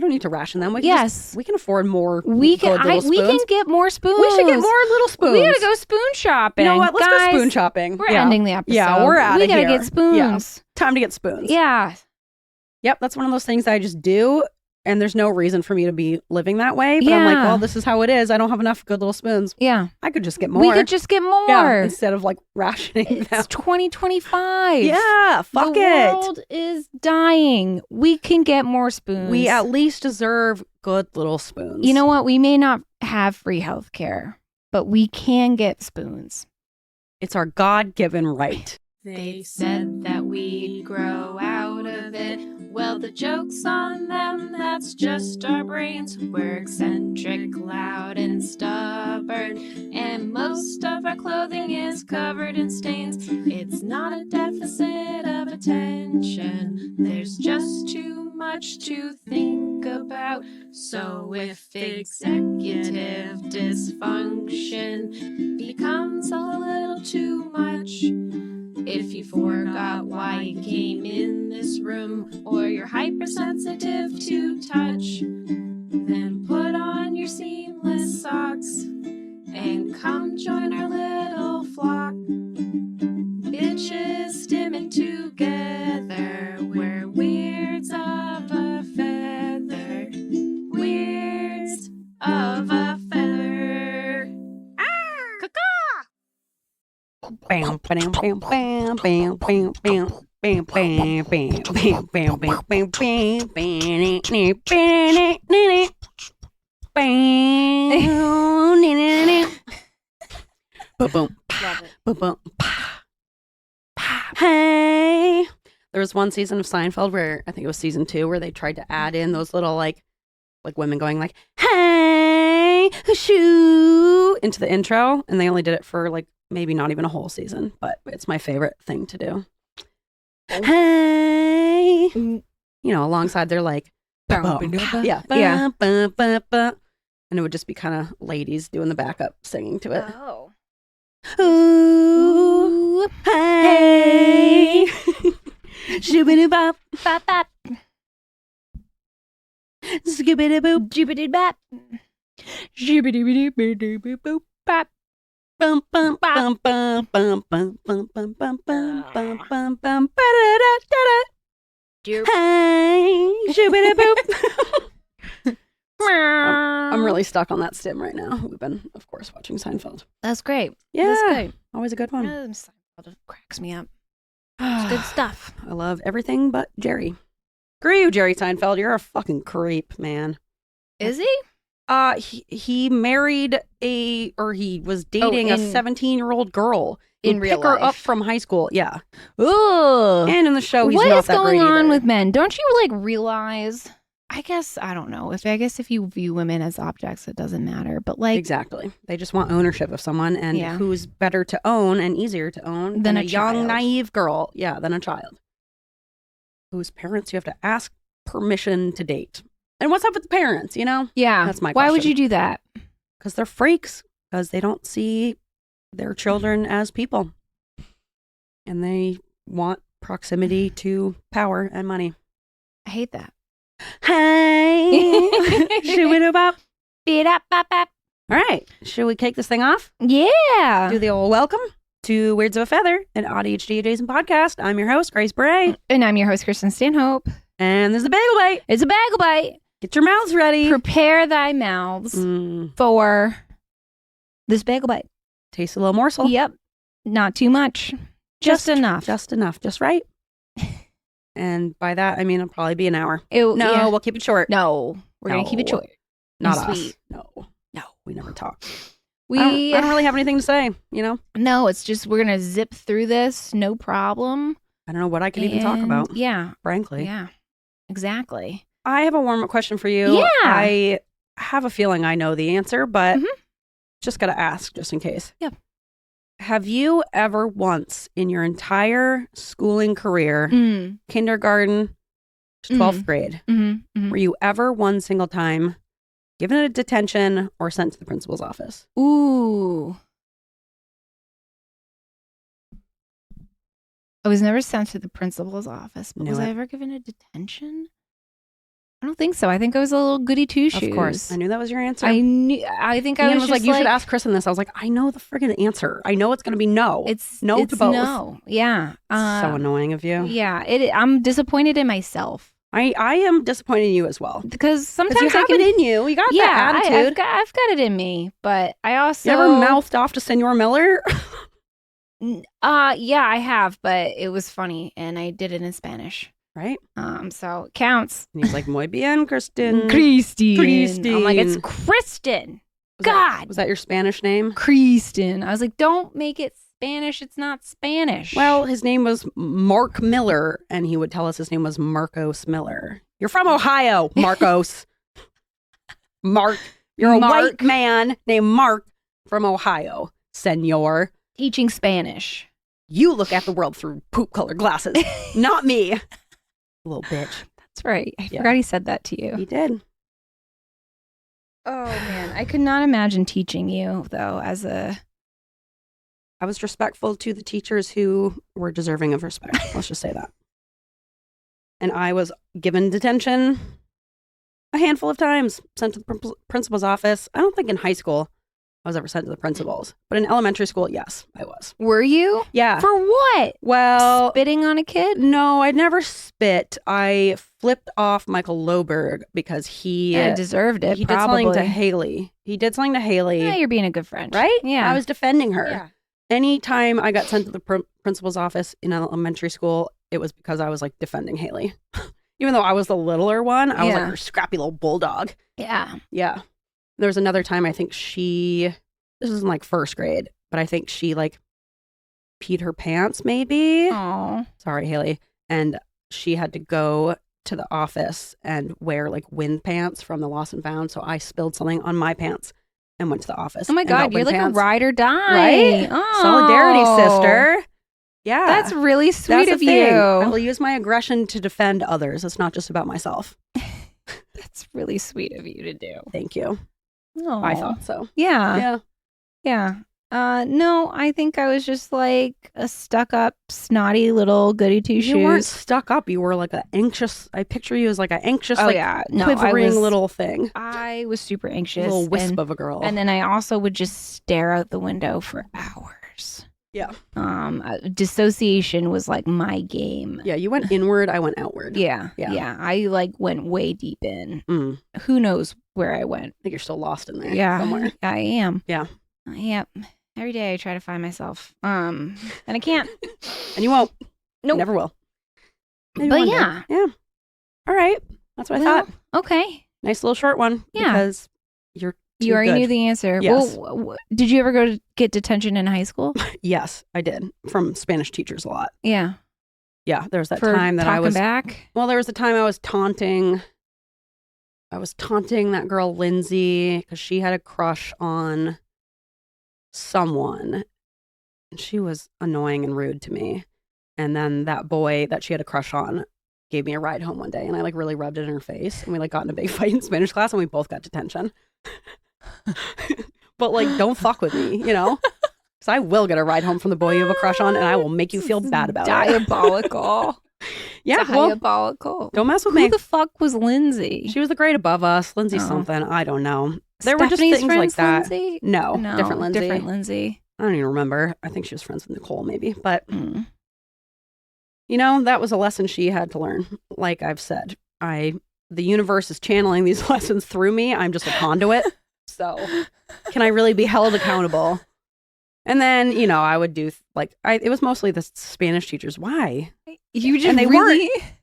We don't need to ration them. We can Yes. we can afford more. We can get more spoons. We should get more little spoons. We gotta go spoon shopping. You know what? Let's Guys, go spoon shopping. We're ending the episode. Yeah, we're out of here. We gotta get spoons. Yeah. Time to get spoons. Yeah. Yep, that's one of those things I just do, and there's no reason for me to be living that way. But I'm like, well, this is how it is. I don't have enough good little spoons. Yeah. I could just get more. We could just get more. Yeah, instead of like rationing It's them. 2025. Yeah, fuck the it. The world is dying. We can get more spoons. We at least deserve good little spoons. You know what? We may not have free health care, but we can get spoons. It's our God-given right. They said that we'd grow out of it. Well, the joke's on them, that's just our brains. We're eccentric, loud, and stubborn. And most of our clothing is covered in stains. It's not a deficit of attention. There's just too much to think about. So if executive dysfunction becomes a little too much, if you forgot why you came in this room, or you're hypersensitive to touch, then put on your seamless socks and come join our little flock. Bitches stimming together, we're weirds of a feather. Weirds of a feather. Bam, bam, bam, bam, bam, bam, bam. Bam, bam, bam, bam, bam, bam, bam, bam, bam, bam, hey. There was one season of Seinfeld where I think it was season 2 where they tried to add in those little like women going like, hey, shoo, into the intro, and they only did it for like maybe not even a whole season, but it's my favorite thing to do. Hey, you know, alongside their like, yeah, and it would just be kind of ladies doing the backup singing to it. Oh. Ooh, hey, shoo-biddy-bop, Bop, bop. skibidi-boop, Jibbity-bap. Jibbity-biddy-biddy-boop, bop. bum bum bum bum bum bum bum bum bum bum bum bum bum ba-da-da-da-da. Hey, shoo-biddy-boop. I'm really stuck on that stim right now. We've been, of course, watching Seinfeld. That's great. Yeah, That's great. always a good one. Seinfeld cracks me up. It's good stuff. I love everything but Jerry. Screw you, Jerry Seinfeld. You're a fucking creep, man. Is he? He married he was dating a 17-year-old girl. In He'd real pick her up life. from high school. Yeah. Ooh. And in the show, he's What not is that going great on either. with men? Don't you like realize? I guess I don't know. If you view women as objects, it doesn't matter. But like Exactly. They just want ownership of someone, and Yeah. who's better to own and easier to own than Than a a young, child. naive girl. Yeah, than a child. Whose parents you have to ask permission to date. And what's up with the parents, you know? yeah, That's my why would question. you do that? Because they're freaks. Because they don't see their children as people. And they want proximity to power and money. I hate that. Hey! Shoo-bidoo-bop. Beat up, bop, bop. All right. Should we kick this thing off? Yeah. Do the old welcome to Weirds of a Feather, an AuDHD-Adjacent podcast. I'm your host, Grace Bray. And I'm your host, Kristen Stanhope. And this is a Bagel Bite. It's a Bagel Bite. Get your mouths ready. Prepare thy mouths for this Bagel Bite. Taste a little morsel. Yep. Not too much. Just enough. Just enough. Just right. And by that, I mean it'll probably be an hour. Ew, No, yeah. we'll keep it short. No. We're going to keep it No. short. Not and us. sweet. No. We never talk. We I don't really have anything to say, you know? No, it's just we're going to zip through this. No problem. I don't know what I could even talk about, Yeah. frankly. Yeah. Exactly. I have a warm-up question for you. Yeah. I have a feeling I know the answer, but Mhm. just got to ask just in case. Yeah. Have you ever once in your entire schooling career, kindergarten to 12th grade, were you ever one single time given a detention or sent to the principal's office? Ooh. I was never sent to the principal's office, but Knew was I it. ever given a detention? I don't think so. I think I was a little goody two shoes. Of course. I knew that was your answer. I think I Ian was like, just you should ask Kristen this. I was like, I know the friggin' answer. I know it's going to be no. It's no to both. No. Yeah. So annoying of you. Yeah. I'm disappointed in myself. I am disappointed in you as well. Because sometimes you have it in you. You got that attitude. I've got it in me. But I also... You ever mouthed off to Senor Miller? Yeah, I have. But it was funny. And I did it in Spanish. Right? So it counts. And he's like, muy bien, Kristen. Kristen. I'm like, it's Kristen. Was that your Spanish name? Kristen. I was like, don't make it Spanish. It's not Spanish. Well, his name was Mark Miller, and he would tell us his name was Marcos Miller. You're from Ohio, Marcos. Mark. You're a white man named Mark from Ohio, senor. Teaching Spanish. You look at the world through poop-colored glasses, not me. Little bitch. That's right. I forgot he said that to you. He did. Oh, man. I could not imagine teaching you, though, I was respectful to the teachers who were deserving of respect. Let's just say that. And I was given detention a handful of times, sent to the principal's office. I don't think in high school I was ever sent to the principal's, but in elementary school, yes, I was. Were you? Yeah. For what? Well, spitting on a kid? No, I never spit. I flipped off Michael Loberg because he deserved it. He did something to Haley. Yeah, you're being a good friend, right? Yeah, I was defending her. Yeah. Anytime I got sent to the principal's office in elementary school, it was because I was like defending Haley. Even though I was the littler one, I was like her scrappy little bulldog. Yeah. Yeah. There was another time I think this was in like first grade, but I think she like peed her pants maybe. Oh. Sorry, Haley. And she had to go to the office and wear like wind pants from the Lost and Found. So I spilled something on my pants and went to the office. Oh my God, you're like a ride or die. Right? Oh. Solidarity, sister. Yeah. That's really sweet of you. I will use my aggression to defend others. It's not just about myself. That's really sweet of you to do. Thank you. Oh. I thought so. Yeah. No, I think I was just like a stuck-up, snotty little goody two-shoes. You weren't stuck up. You were like I picture you as like an anxious, quivering little thing. I was super anxious. A little wisp of a girl. And then I also would just stare out the window for hours. Yeah. Dissociation was like my game. Yeah, you went inward, I went outward. Yeah. I like went way deep in. Who knows where I went? I think you're still lost in there. Yeah, somewhere. I am. Yeah. Yep. Every day I try to find myself. And I can't. And you won't. Nope. You never will. Maybe but one day. yeah. Yeah. All right. That's what I thought. Okay. Nice little short one. Yeah. Because you already knew the answer. Yes. Well, did you ever go to get detention in high school? Yes, I did. From Spanish teachers a lot. Yeah. Yeah. There was that For time that I was back. Well, there was a time I was taunting that girl Lindsay because she had a crush on someone. And she was annoying and rude to me. And then that boy that she had a crush on gave me a ride home one day, and I like really rubbed it in her face, and we like got in a big fight in Spanish class, and we both got detention. But like, don't fuck with me, you know? Because I will get a ride home from the boy you have a crush on, and I will make you feel bad about it. Diabolical. Yeah, diabolical. Don't mess with me. Who the fuck was Lindsay? She was the grade above us. Lindsay something. I don't know. There were just things like that. Lindsay? No, different Lindsay. Different Lindsay. I don't even remember. I think she was friends with Nicole, maybe. But, you know, that was a lesson she had to learn. Like I've said, the universe is channeling these lessons through me. I'm just a conduit. So can I really be held accountable? And then, you know, I would do it was mostly the Spanish teachers. Why? You just and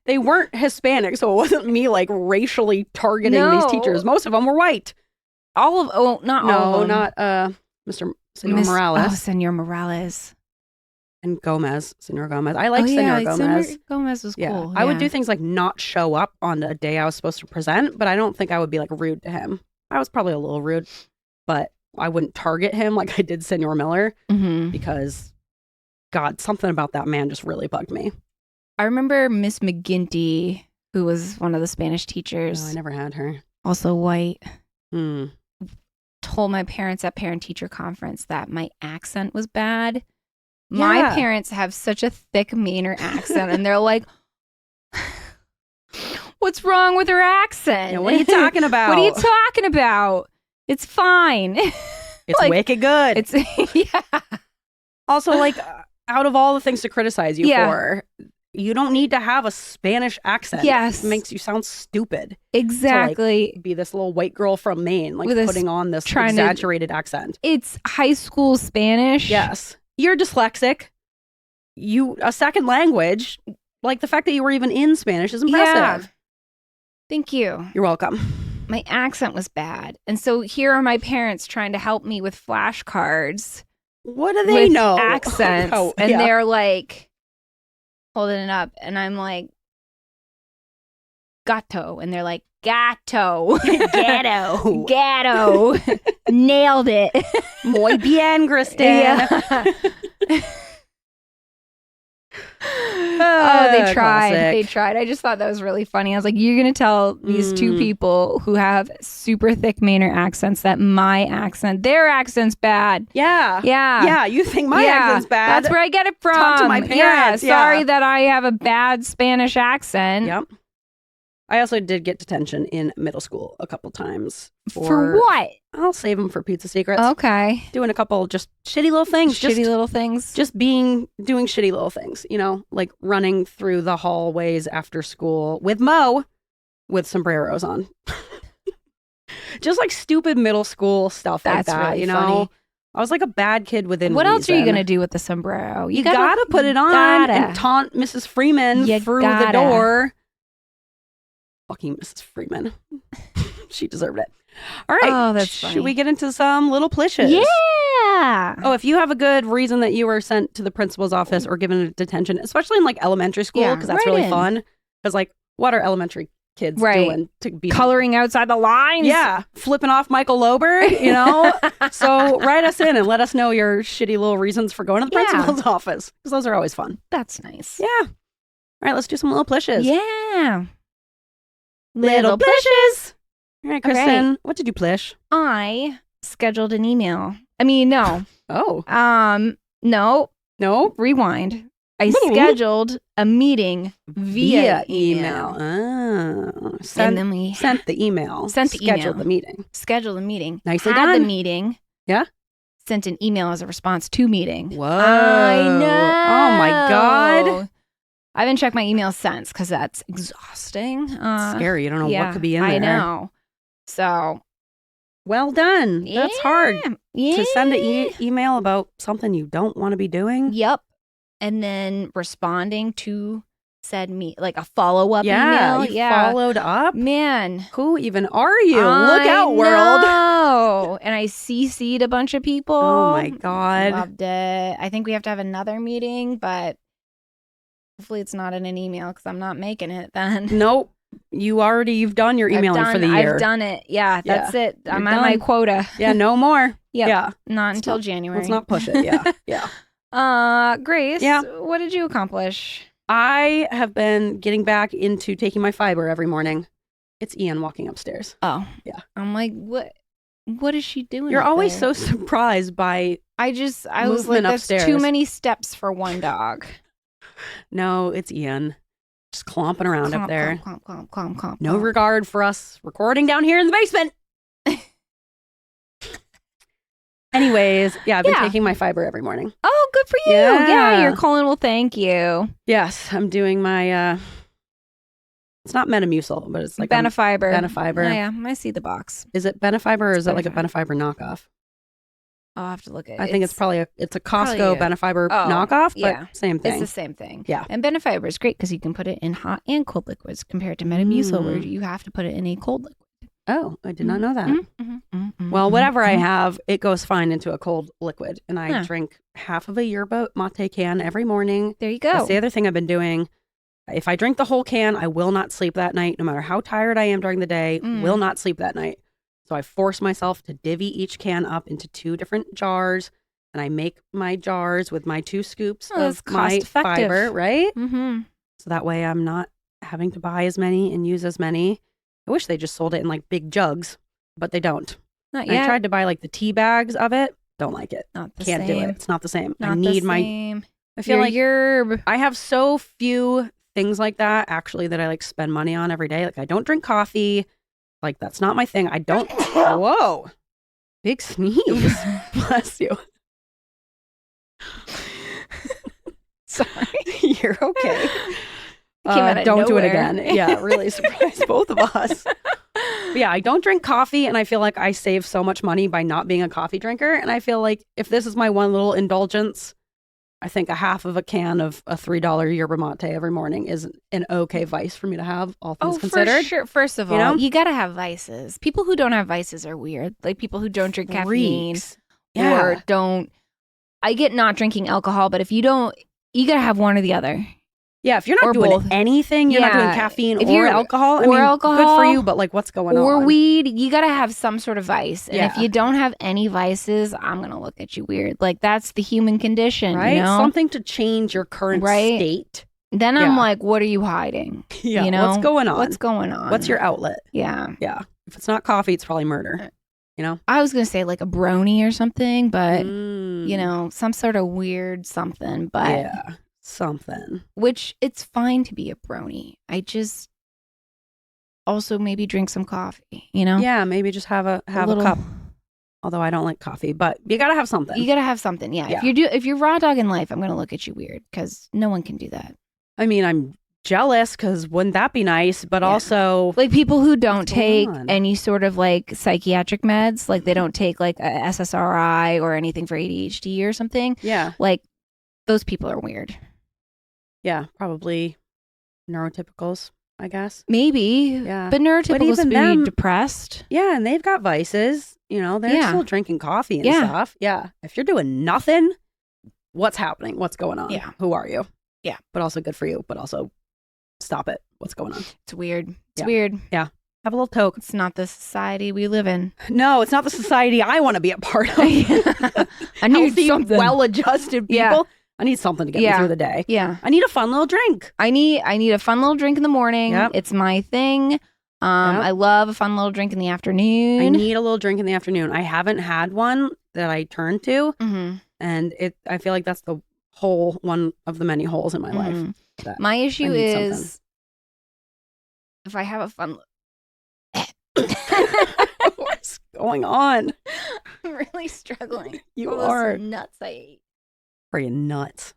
they weren't Hispanic, so it wasn't me like racially targeting these teachers. Most of them were white. Not all of them. Not Senor Morales. Oh, Senor Morales. And Senor Gomez. I like Senor Gomez. Senor Gomez was cool. I would do things like not show up on the day I was supposed to present, but I don't think I would be like rude to him. I was probably a little rude, but I wouldn't target him like I did Senor Miller because, God, something about that man just really bugged me. I remember Miss McGinty, who was one of the Spanish teachers. Oh, I never had her. Also white. Told my parents at parent-teacher conference that my accent was bad. Yeah. My parents have such a thick Mainer accent, and they're like, What's wrong with her accent? Yeah, what are you talking about? What are you talking about? It's fine. It's like, wicked good. It's yeah. Also, like, out of all the things to criticize you Yeah. for, you don't need to have a Spanish accent. Yes. It makes you sound stupid. Exactly. Be this little white girl from Maine, like With putting on this trying to- exaggerated accent. It's high school Spanish. Yes. You're dyslexic. A second language, like the fact that you were even in Spanish is impressive. Yeah. Thank you. You're welcome. My accent was bad. And so here are my parents trying to help me with flashcards. What do they with know? accents. Oh, and yeah. they're like holding it up. And I'm like, gato. And they're like, gato. Ghetto. Gato. Nailed it. Muy bien, Kristen. Yeah. Oh, they tried. Classic. They tried. I just thought that was really funny. I was like, you're going to tell these two people who have super thick Mainer accents that their accent's bad. Yeah. Yeah. Yeah, you think my accent's bad. That's where I get it from. Talk to my parents. Yeah, sorry Yeah. that I have a bad Spanish accent. Yep. I also did get detention in middle school a couple times. For what? I'll save them for Pizza Secrets. Okay. Doing a couple just shitty little things. Shitty little things. Just doing shitty little things, like running through the hallways after school with Mo with sombreros on. Just like stupid middle school stuff like That's that, really funny. I was like a bad kid within What else are you reason. going to do with the sombrero? You gotta put it on and taunt Mrs. Freeman You through the gotta. door. Fucking Mrs. Freeman. She deserved it. All right. Oh, that's Should funny. we get into some little plishes? Yeah. Oh, if you have a good reason that you were sent to the principal's office or given a detention, especially in like elementary school, Yeah, because that's right really in. fun. Because like, what are elementary kids Right. doing to be Coloring outside the lines. Yeah, flipping off Michael Lober, So write us in and let us know your shitty little reasons for going to the Yeah. principal's office, because those are always fun. That's nice. Yeah. All right, let's do some little plishes. Yeah. Little plishes. All right, All right. Kristen, what did you plish? I scheduled an email. I mean, no. Oh, No. no. Rewind. I Ooh. scheduled a meeting via email. Oh, And then we sent the email. Sent the Scheduled email. the meeting. scheduled a meeting. Nicely had the done. meeting. Yeah? Sent an email as a response to meeting. Whoa. I know. Oh, my God. I haven't checked my email since because that's exhausting. Scary. You don't know yeah, what could be in there. I know. So Well done. That's hard. Yeah. To send an email about something you don't want to be doing. Yep. And then responding to said like a follow-up Yeah, email. you followed up. Man. Who even are you? Look out, world. Oh, and I CC'd a bunch of people. Oh my God. Loved it. I think we have to have another meeting, but hopefully it's not in an email because I'm not making it then. Nope. You've done your emailing for the year. I've done it. Yeah, that's it. I'm You're at my done. quota. Yeah, no more. Yep. Yeah. Not until January. Let's not push it. Yeah. Yeah. Grace, Yeah. what did you accomplish? I have been getting back into taking my fiber every morning. It's Ian walking upstairs. Oh. Yeah. I'm like, what is she doing? You're up always there? so surprised by I was like, movement that's upstairs. too many steps for one dog. no, it's Ian. Just clomping around up there. Clomp. No regard for us recording down here in the basement. Anyways, yeah, I've been Yeah. taking my fiber every morning. Oh, good for you. Yeah. Yeah, your colon will thank you. Yes, I'm doing my it's not Metamucil, but it's like Benefiber. Benefiber. Oh, yeah, I see the box. Is it Benefiber or is it like a Benefiber. Benefiber knockoff? I'll have to look at it. I think it's probably a Costco probably a- Benefiber Oh, knockoff, but yeah. same thing. It's the same thing. Yeah. And Benefiber is great because you can put it in hot and cold liquids compared to Metamucil where you have to put it in a cold liquid. Oh, I did not know that. Mm-hmm. Well, whatever I have, it goes fine into a cold liquid. And I Huh. drink half of a yerba mate can every morning. There you go. That's the other thing I've been doing. If I drink the whole can, I will not sleep that night, no matter how tired I am during the day, will not sleep that night. So I force myself to divvy each can up into 2 different jars. And I make my jars with my 2 scoops Oh, that's of my cost-effective. fiber, right? Mm-hmm. So that way I'm not having to buy as many and use as many. I wish they just sold it in like big jugs, but they don't. Not And yet. I tried to buy like the tea bags of it. Don't like it. Not the Can't same. do it. It's not the same. Not I need the my. same. I feel Your like yerb. I have so few things like that actually that I like spend money on every day. Like I don't drink coffee. Like that's not my thing. I don't. Whoa. Big sneeze. Bless you. Sorry. You're okay. Came out of don't do it nowhere. again. Yeah, really surprised both of us. But yeah, I don't drink coffee, and I feel like I save so much money by not being a coffee drinker. And I feel like if this is my one little indulgence, I think a half of a can of a $3 yerba mate every morning is an okay vice for me to have, all things considered. For sure. First of all, You know? you gotta have vices. People who don't have vices are weird. Like people who don't drink caffeine Freaks. Yeah. or don't. I get not drinking alcohol, but if you don't, you gotta have one or the other. Yeah, if you're not Or doing both. anything, you're not doing Yeah. caffeine If or you're- alcohol. I or mean, alcohol, good for you, but like, what's going on? Or weed, you gotta have some sort of vice. And if Yeah. you don't have any vices, I'm gonna look at you weird. Like that's the human condition, Right? you know? Something to change your current Right? state. Then I'm Yeah. like, what are you hiding? Yeah. You know? What's going on? What's going on? What's your outlet? Yeah. Yeah. If it's not coffee, it's probably murder. You know? I was gonna say like a brony or something, but Mm. you know, some sort of weird something. But Yeah. Something. which it's fine to be a brony. I just also maybe drink some coffee, you know? Yeah, maybe just have a little- cup. Although I don't like coffee, but you gotta have something. You gotta have something, yeah. Yeah. If you're raw dog in life, I'm gonna look at you weird because no one can do that. I mean, I'm jealous because wouldn't that be nice? But Yeah. also, Like people who don't What's going take on? any sort of like psychiatric meds, like they don't take like a SSRI or anything for ADHD or something. yeah, Like those people are weird. yeah, probably neurotypicals, I guess. Maybe, Yeah. but neurotypicals even be them- depressed. Yeah, and they've got vices. You know, they're Yeah. still drinking coffee and Yeah. stuff. Yeah. If you're doing nothing, what's happening? What's going on? Yeah. Who are you? Yeah. But also good for you. But also stop it. What's going on? It's weird. It's Yeah. weird. Have a little toke. It's not the society we live in. No, it's not the society I want to be a part of. I need Healthy, something. well-adjusted people. Yeah. I need something to get Yeah. me through the day. Yeah. I need a fun little drink. I need a fun little drink in the morning. Yep. It's my thing. Yep. I love a fun little drink in the afternoon. I need a little drink in the afternoon. I haven't had one that I turn to, Mhm. and I feel like that's the hole, one of the many holes in my life. Mhm. that My issue need is if I have a fun. What's going on? I'm really struggling. You All those are nuts I ate. pretty nuts.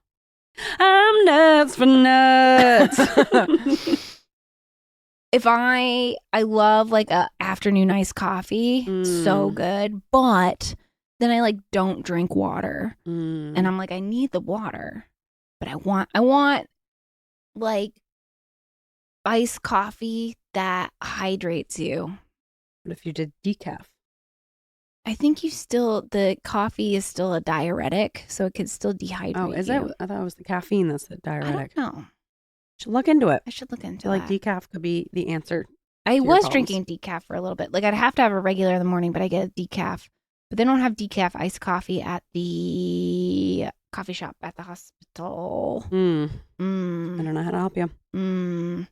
I'm nuts for nuts. If I love like a afternoon iced coffee, so Mm. good, but then I like don't drink water. Mm. And I'm like, I need the water, but I want like iced coffee that hydrates you. What if you did decaf? I think the coffee is still a diuretic, so it could still dehydrate Oh, is you. it? I thought it was the caffeine that's the I diuretic. don't know. Should look into it. I should look I into feel like that. decaf could be the answer. I your was problems. drinking decaf for a little bit. Like I'd have to have a regular in the morning, but I get a decaf. But they don't have decaf iced coffee at the coffee shop at the hospital. I I don't know how to help you.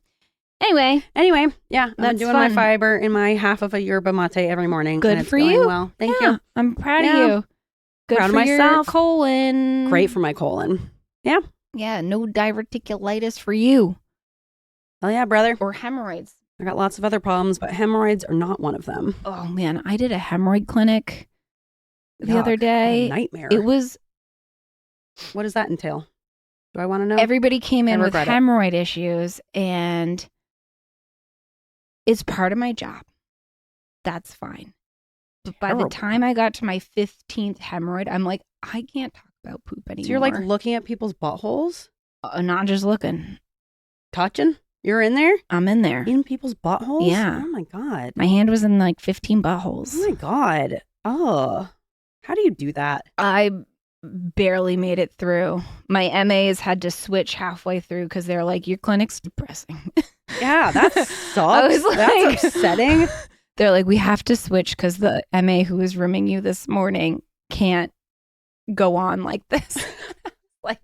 Anyway, Anyway, yeah, I'm That's doing fun. my fiber in my half of a yerba mate every morning. Good and it's for going you. Well, thank yeah, you. I'm proud Yeah. of you. Good Proud of for your myself. colon. Great for my colon. Yeah, no diverticulitis for you Oh yeah, brother. or hemorrhoids. I got lots of other problems, but hemorrhoids are not one of them. Oh man, I did a hemorrhoid clinic the Yuck, other what a day. nightmare. It was What does that entail? Do I want to know? everybody came I in with regret it. hemorrhoid issues, and it's part of my job. That's fine. But by Terrible. the time I got to my 15th hemorrhoid, I'm like, I can't talk about poop anymore. So you're like looking at people's buttholes, Not just looking. touching. You're in there I'm in there. in people's buttholes. Yeah. Oh my god. My hand was in like 15 buttholes. Oh my god. Oh, how do you do that? I barely made it through. My MAs had to switch halfway through because they're like, your clinic's depressing. Yeah, that sucks. was like- That's upsetting. They're like, we have to switch because the MA who was rooming you this morning can't go on like this. Like,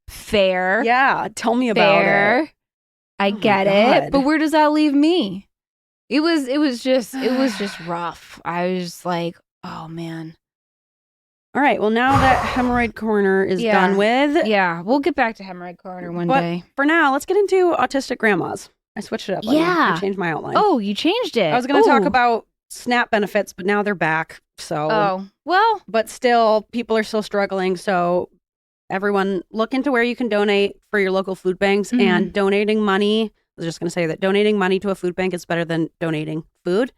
fair. Yeah, tell me about fair. it. I Oh my get it. God. But where does that leave me? It was just rough. I was just like, oh man. All right. Well, now that Hemorrhoid Corner is Yeah. done with, Yeah, we'll get back to Hemorrhoid Corner one But- day. for now, let's get into autistic grandmas. I switched it up. on you. Yeah. I changed my outline. Oh, you changed it. I was going to talk Ooh. about SNAP benefits, but now they're back. So, Oh, well, but still, people are still struggling. So, everyone, look into where you can donate for your local food banks Mhm. and donating money. I was just going to say that donating money to a food bank is better than donating food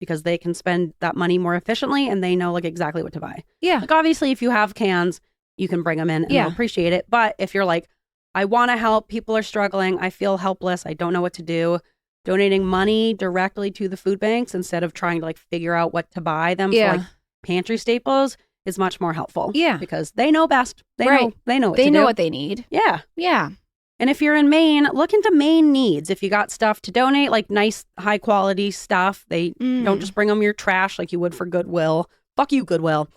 because they can spend that money more efficiently and they know like exactly what to buy. yeah. Like obviously, if you have cans, you can bring them in and Yeah. they'll appreciate it. But if you're like, I want to help, people are struggling, I feel helpless, I don't know what to do, donating money directly to the food banks instead of trying to like figure out what to buy them Yeah. for like pantry staples is much more helpful. Yeah. Because they know best. They Right. know what They to know do. what they need. Yeah. Yeah. And if you're in Maine, look into Maine Needs. If you got stuff to donate, like nice, high quality stuff, they don't just bring them your trash like you would for Goodwill. Fuck you, Goodwill.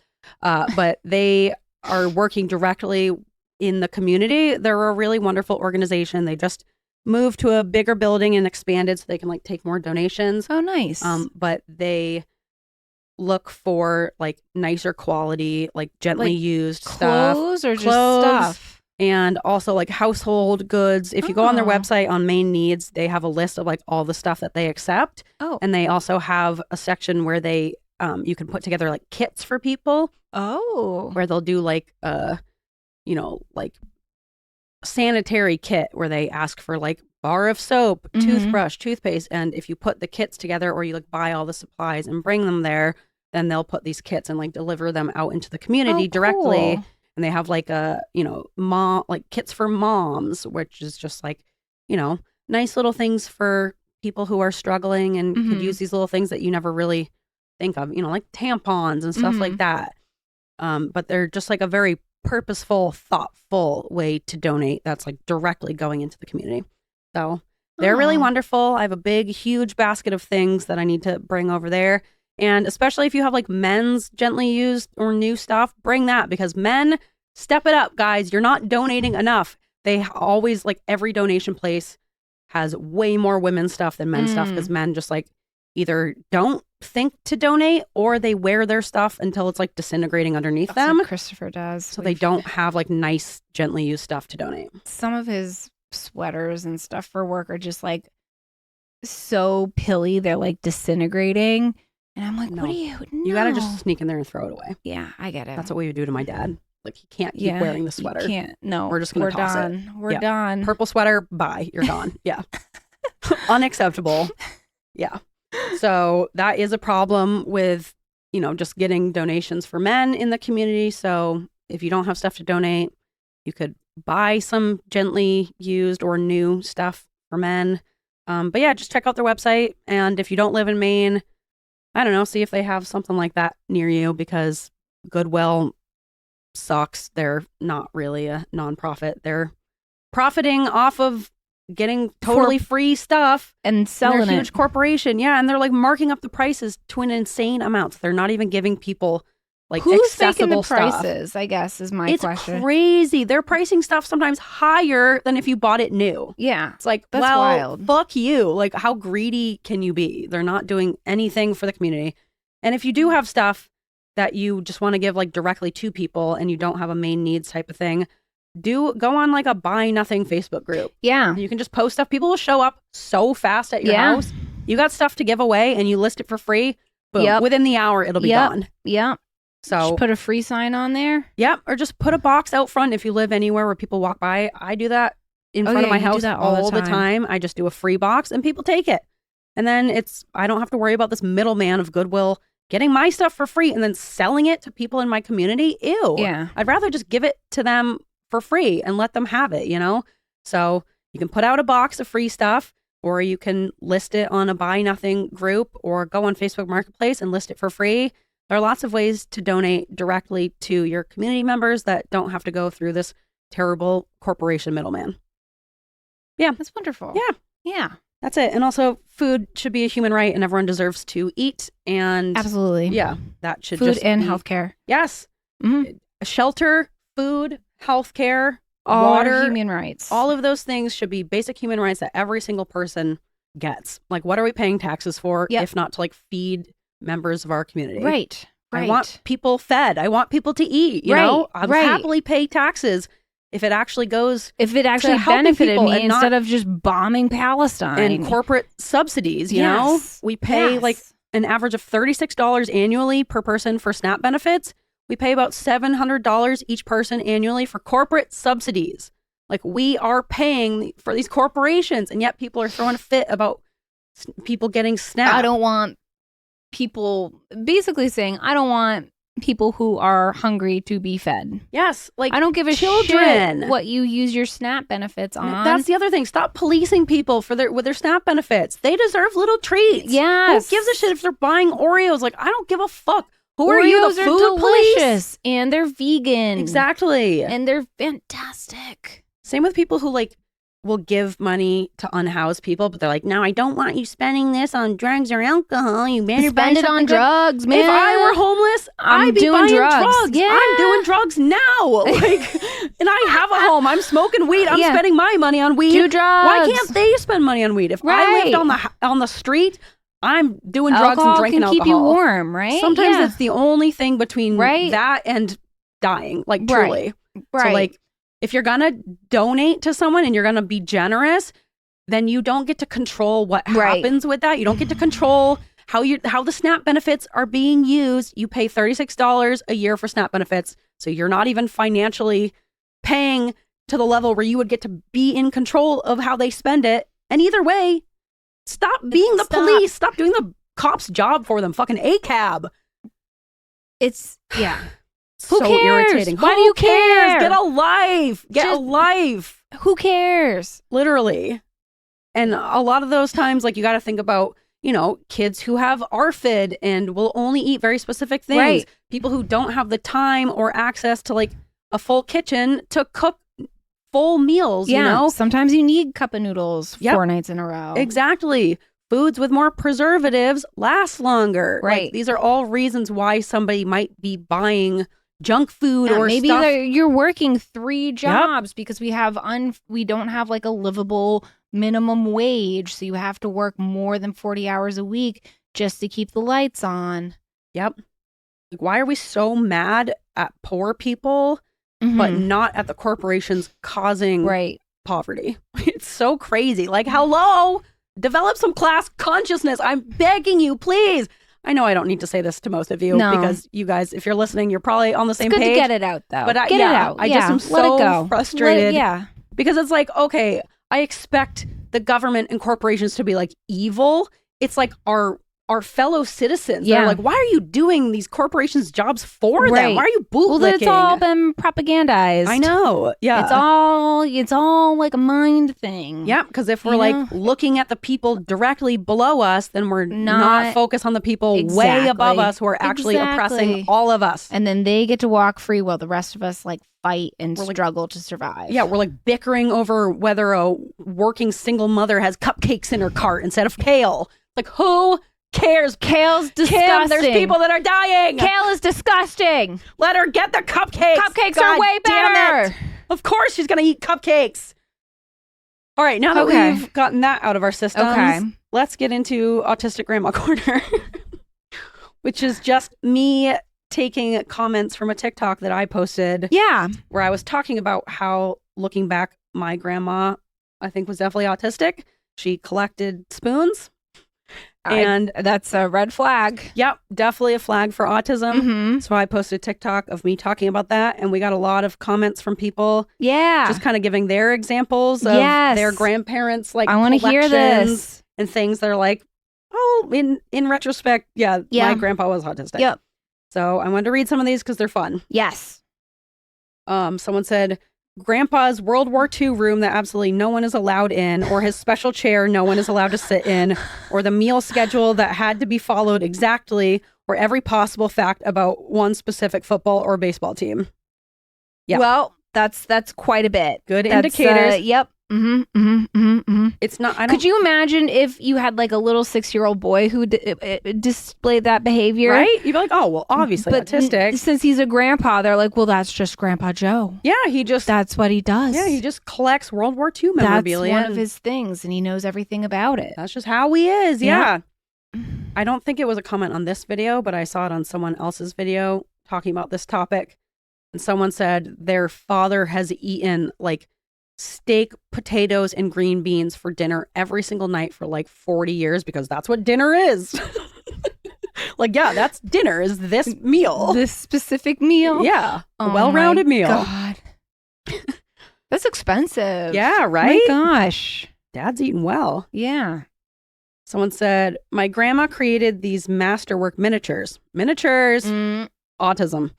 But they are working directly in the community. They're a really wonderful organization. They just moved to a bigger building and expanded so they can like take more donations. Oh, nice. But they look for like nicer quality, like gently Like used stuff. Clothes or just Clothes. stuff? And also like household goods. If you go on their Oh. website on Main Needs, they have a list of like all the stuff that they accept. Oh. And they also have a section where they you can put together like kits for people Oh. where they'll do like like sanitary kit where they ask for like bar of soap, Mhm. toothbrush, toothpaste, and if you put the kits together or you like buy all the supplies and bring them there, then they'll put these kits and like deliver them out into the community Oh, directly. cool. And they have like mom like kits for moms, which is just like, nice little things for people who are struggling and could Mhm. use these little things that you never really think of, like tampons and stuff like Mhm. that. But they're just like a very purposeful, thoughtful way to donate that's like directly going into the community. So they're really Oh. wonderful. I have a big, huge basket of things that I need to bring over there. And especially if you have like men's gently used or new stuff, bring that because men, step it up, guys. You're not donating enough. They always like every donation place has way more women's stuff than men's stuff because men just like either don't think to donate or they wear their stuff until it's like disintegrating underneath That's them. what Christopher does. So they don't have like nice, gently used stuff to donate. Some of his sweaters and stuff for work are just like so pilly. They're like disintegrating. And I'm like, No. what do you no. You got to just sneak in there and throw it away. Yeah, I get it. That's what we would do to my dad. Like he can't keep wearing the sweater. You can't. No. We're just gonna toss it. done. We're Yeah. done. Purple sweater, bye. You're gone. Yeah. Unacceptable. Yeah. So that is a problem with, just getting donations for men in the community. So if you don't have stuff to donate, you could buy some gently used or new stuff for men. But yeah, just check out their website. And if you don't live in Maine, I don't know, see if they have something like that near you because Goodwill sucks. They're not really a nonprofit. They're profiting off of getting totally free stuff and and selling they're a huge it. corporation. Yeah. And they're like marking up the prices to an insane amount. They're not even giving people like Who's accessible making the stuff. prices? I guess is my It's question. crazy. They're pricing stuff sometimes higher than if you bought it new. Yeah. It's like, That's well, wild. fuck you. Like, how greedy can you be? They're not doing anything for the community. And if you do have stuff that you just want to give like directly to people and you don't have a main needs type of thing, go on like a buy nothing Facebook group. Yeah. You can just post stuff. People will show up so fast at your Yeah. house. You got stuff to give away and you list it for free. Boom. Yep. Within the hour, it'll be Yep. gone. Yeah. So Just put a free sign on there. yeah, or just put a box out front if you live anywhere where people walk by. I do that in Oh, front of yeah, my you do house that all all the the time. I just do a free box and people take it. And then I don't have to worry about this middleman of Goodwill getting my stuff for free and then selling it to people in my community. Ew. Yeah. I'd rather just give it to them for free and let them have it, So you can put out a box of free stuff or you can list it on a buy nothing group or go on Facebook Marketplace and list it for free. There are lots of ways to donate directly to your community members that don't have to go through this terrible corporation middleman. Yeah, That's wonderful. Yeah. Yeah. that's it. And also, food should be a human right and everyone deserves to eat. And Absolutely. yeah, that should Food just and be, healthcare. Yes. Mhm. Shelter, food, healthcare, All water, human rights. all of those things should be basic human rights that every single person gets. Like, what are we paying taxes for Yep. if not to like feed members of our community? Right. I want people fed. I want people to eat. You know, I'll happily pay taxes if it actually goes. If it actually benefited me instead of just bombing Palestine. And corporate subsidies, you know? We pay like an average of $36 annually per person for SNAP benefits. We pay about $700 each person annually for corporate subsidies. Like, we are paying for these corporations, and yet people are throwing a fit about people getting SNAP. I don't want people basically saying, I don't want people who are hungry to be fed. Yes. Like, I don't give a shit what you use your SNAP benefits on. That's the other thing. Stop policing people with their SNAP benefits. They deserve little treats. Yes. Who gives a shit if they're buying Oreos? Like, I don't give a fuck. Who are Oreos you, the food delicious police? And they're vegan. Exactly. And they're fantastic. Same with people who like will give money to unhoused people, but they're like, no, I don't want you spending this on drugs or alcohol. You better spend it on drugs, man. If I were homeless, I'd be doing buying drugs. Yeah. I'm doing drugs now. Like, and I have a home. I'm smoking weed. I'm spending my money on weed. Do drugs. Why can't they spend money on weed? If I lived on the street, I'm doing drugs and drinking alcohol. Can keep you warm, right? Sometimes it's the only thing between that and dying, like truly. Right. So like, if you're gonna donate to someone and you're gonna be generous, then you don't get to control what happens with that. You don't get to control how the SNAP benefits are being used. You pay $36 a year for SNAP benefits, so you're not even financially paying to the level where you would get to be in control of how they spend it. And either way, stop being the police. Stop doing the cop's job for them. Fucking ACAB. It's so Who cares? irritating. Why do you care? Get a life. Get a life. Who cares? Literally. And a lot of those times, like, you got to think about, you know, kids who have ARFID and will only eat very specific things. Right. People who don't have the time or access to like a full kitchen to cook full meals, you know? Sometimes you need cup of noodles 4 nights in a row. Exactly. Foods with more preservatives last longer. Right. Like, these are all reasons why somebody might be buying junk food or maybe stuff. you're working 3 jobs because we don't have like a livable minimum wage, so you have to work more than 40 hours a week just to keep the lights on. Yep. Like, why are we so mad at poor people but not at the corporations causing poverty? It's so crazy. Like, hello, develop some class consciousness. I'm begging you, please. I know I don't need to say this to most of you because you guys, if you're listening, you're probably on the same page. It's good to get it out, though. But get it out. I just am so frustrated. Because it's like, okay, I expect the government and corporations to be like evil. It's like our fellow citizens. They're like, why are you doing these corporations' jobs for them? Why are you bootlicking? Well, it's all been propagandized. I know. Yeah. It's all like a mind thing. Yeah, because if we're like looking at the people directly below us, then we're not focused on the people way above us who are actually oppressing all of us. And then they get to walk free while the rest of us like fight and struggle to survive. Yeah, we're like bickering over whether a working single mother has cupcakes in her cart instead of kale. Like, who cares? Kale's disgusting. Kim, there's people that are dying. Kale is disgusting. Let her get the cupcakes. Cupcakes are way better. Of course she's going to eat cupcakes. All right, now that we've gotten that out of our systems, let's get into Autistic Grandma Corner, which is just me taking comments from a TikTok that I posted. Yeah. Where I was talking about how, looking back, my grandma, I think, was definitely autistic. She collected spoons. And that's a red flag. Yep, definitely a flag for autism. So I posted a TikTok of me talking about that, and we got a lot of comments from people. Yeah, just kind of giving their examples of their grandparents, like, I want to hear this and things. They're like, oh, in retrospect, my grandpa was autistic. Yep. So I wanted to read some of these because they're fun. Yes. Someone said, Grandpa's World War II room that absolutely no one is allowed in, or his special chair no one is allowed to sit in, or the meal schedule that had to be followed exactly, or every possible fact about one specific football or baseball team. Yeah. Well, that's quite a bit. Good indicators. Yep. It's not. Could you imagine if you had like a little 6-year-old boy who displayed that behavior? Right? You'd be like, oh, well, obviously autistic. Since he's a grandpa, they're like, well, that's just Grandpa Joe. Yeah, that's what he does. Yeah, he just collects World War II memorabilia. That's one of his things, and he knows everything about it. That's just how he is. Yeah. I don't think it was a comment on this video, but I saw it on someone else's video talking about this topic. And someone said their father has eaten like steak, potatoes, and green beans for dinner every single night for like 40 years because that's what dinner is. Like, yeah, that's dinner is this meal. This specific meal? Yeah. Oh A well-rounded meal. God. That's expensive. Yeah, right? My gosh. Dad's eating well. Yeah. Someone said, my grandma created these masterwork miniatures. Miniatures. Autism.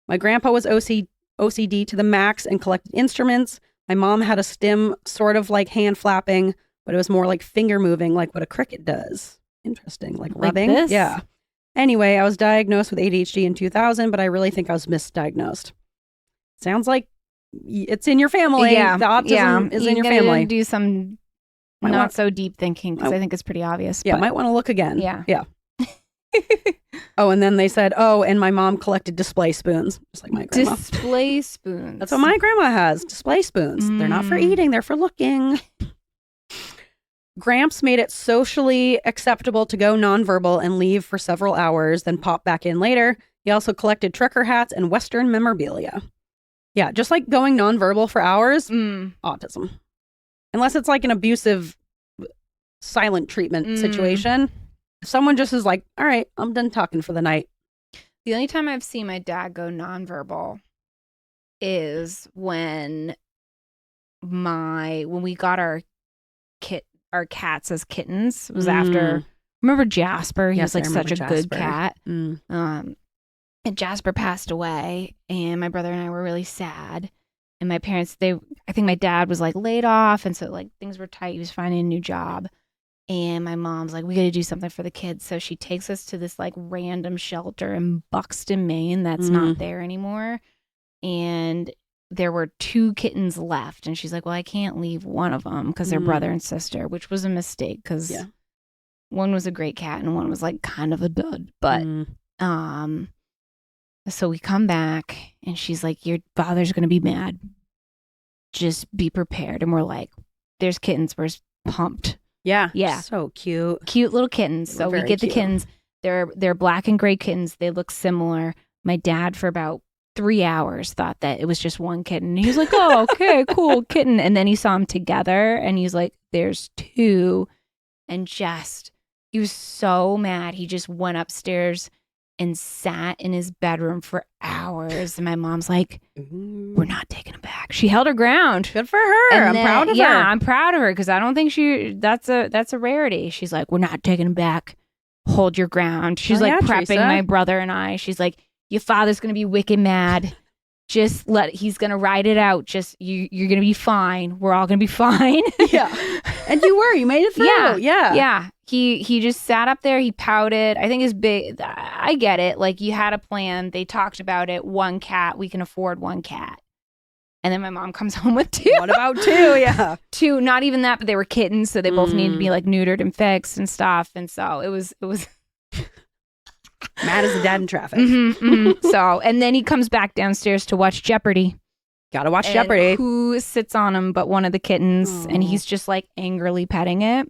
My grandpa was OCD to the max and collected instruments. My mom had a stim, sort of like hand flapping, but it was more like finger moving, like what a cricket does. Interesting. Like rubbing. This? Yeah. Anyway, I was diagnosed with ADHD in 2000, but I really think I was misdiagnosed. Sounds like it's in your family. Yeah. The autism is in your gotta family. do some Might not want- so deep thinking because I think it's pretty obvious. Yeah, but might want to look again. Yeah. Yeah. Oh, and then they said, oh, and my mom collected display spoons, just like my grandma. display spoons. That's what my grandma has, display spoons. They're not for eating, they're for looking. Gramps made it socially acceptable to go nonverbal and leave for several hours, then pop back in later. He also collected trucker hats and Western memorabilia. Yeah, just like going nonverbal for hours, autism. Unless it's like an abusive silent treatment situation. If someone just is like, all right, I'm done talking for the night. The only time I've seen my dad go nonverbal is when we got our cats as kittens. It was after, remember Jasper? He Yes, was like I such a remember good Jasper. cat. Mm. And Jasper passed away, and my brother and I were really sad. And my parents, I think my dad was like laid off, and so like things were tight. He was finding a new job. And my mom's like, we got to do something for the kids. So she takes us to this like random shelter in Buxton, Maine that's not there anymore. And there were 2 kittens left. And she's like, well, I can't leave one of them because they're brother and sister, which was a mistake because one was a great cat and one was like kind of a dud. But so we come back and she's like, your father's going to be mad. Just be prepared. And we're like, there's kittens. We're pumped. Yeah. Yeah. So cute. Cute little kittens. So we Very get the cute. kittens. They're black and gray kittens. They look similar. My dad, for about 3 hours, thought that it was just one kitten. He was like, oh, okay, cool, kitten. And then he saw them together and he's like, there's 2. And he was so mad. He just went upstairs and sat in his bedroom for hours. And my mom's like, we're not taking him back. She held her ground. Good for her. I'm proud of her. Yeah, I'm proud of her because I don't think that's a rarity. She's like, we're not taking him back. Hold your ground. She's like prepping Teresa. my brother and I. She's like, your father's going to be wicked mad. Just he's going to ride it out. Just you're going to be fine. We're all going to be fine. Yeah. And you made it through. Yeah. Yeah. He just sat up there. He pouted. I think his big, I get it. Like you had a plan. They talked about it. 1 cat. We can afford 1 cat. And then my mom comes home with 2. What about 2? Yeah. 2, not even that, but they were kittens. So they both needed to be like neutered and fixed and stuff. And so it was Mad as a dad in traffic. So, and then he comes back downstairs to watch Jeopardy. Gotta watch And Jeopardy. who sits on him but one of the kittens, and he's just like angrily petting it.